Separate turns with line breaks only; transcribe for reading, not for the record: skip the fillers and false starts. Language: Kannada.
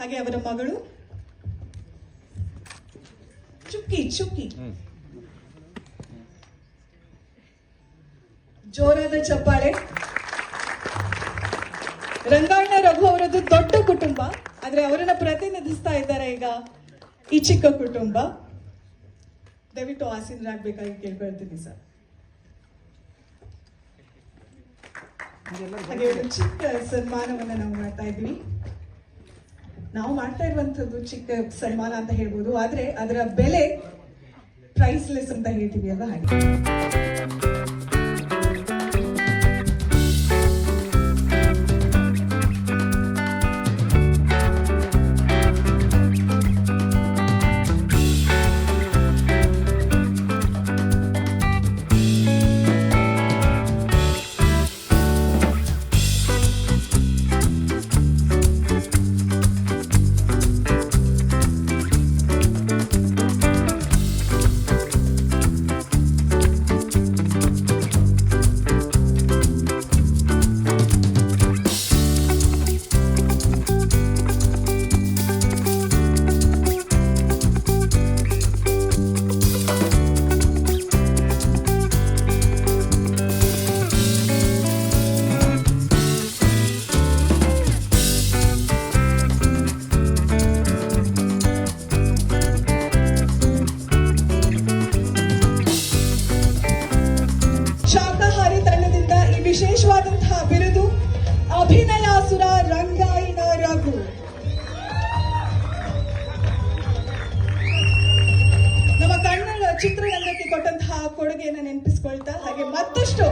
ಹಾಗೆ ಅವರ ಮಗಳು ಚುಕ್ಕಿ ಚುಕ್ಕಿ. ಜೋರಾದ ಚಪ್ಪಾಳೆ. ರಂಗಾಯಣ ರಘು ಅವರದ್ದು ದೊಡ್ಡ ಕುಟುಂಬ, ಆದ್ರೆ ಅವರನ್ನ ಪ್ರತಿನಿಧಿಸ್ತಾ ಇದ್ದಾರೆ ಈಗ ಈ ಚಿಕ್ಕ ಕುಟುಂಬ. ದಯವಿಟ್ಟು ಆಸೀನರಾಗಬೇಕಾಗಿ ಕೇಳ್ಕೊಳ್ತೀನಿ ಸರ್. ಹಾಗೆ ಒಂದು ಚಿಕ್ಕ ಸನ್ಮಾನವನ್ನ ನಾವು ಮಾಡ್ತಾ ಇದ್ವಿ. ನಾವು ಮಾಡ್ತಾ ಇರುವಂತದ್ದು ಚಿಕ್ಕ ಸನ್ಮಾನ ಅಂತ ಹೇಳ್ಬೋದು, ಆದ್ರೆ ಅದರ ಬೆಲೆ ಪ್ರೈಸ್ಲೆಸ್ ಅಂತ ಹೇಳ್ತೀವಿ ಅಲ್ವಾ, ಹಾಗೆ. ವಿಶೇಷವಾದಂತಹ ಬಿರುದು ಅಭಿನಯಾಸುರ ರಂಗಾಯಣ ರಘು. ನಮ್ಮ ಕನ್ನಡ ಚಿತ್ರರಂಗಕ್ಕೆ ಕೊಟ್ಟಂತಹ ಕೊಡುಗೆಯನ್ನು ನೆನಪಿಸಿಕೊಳ್ತಾ ಹಾಗೆ ಮತ್ತಷ್ಟು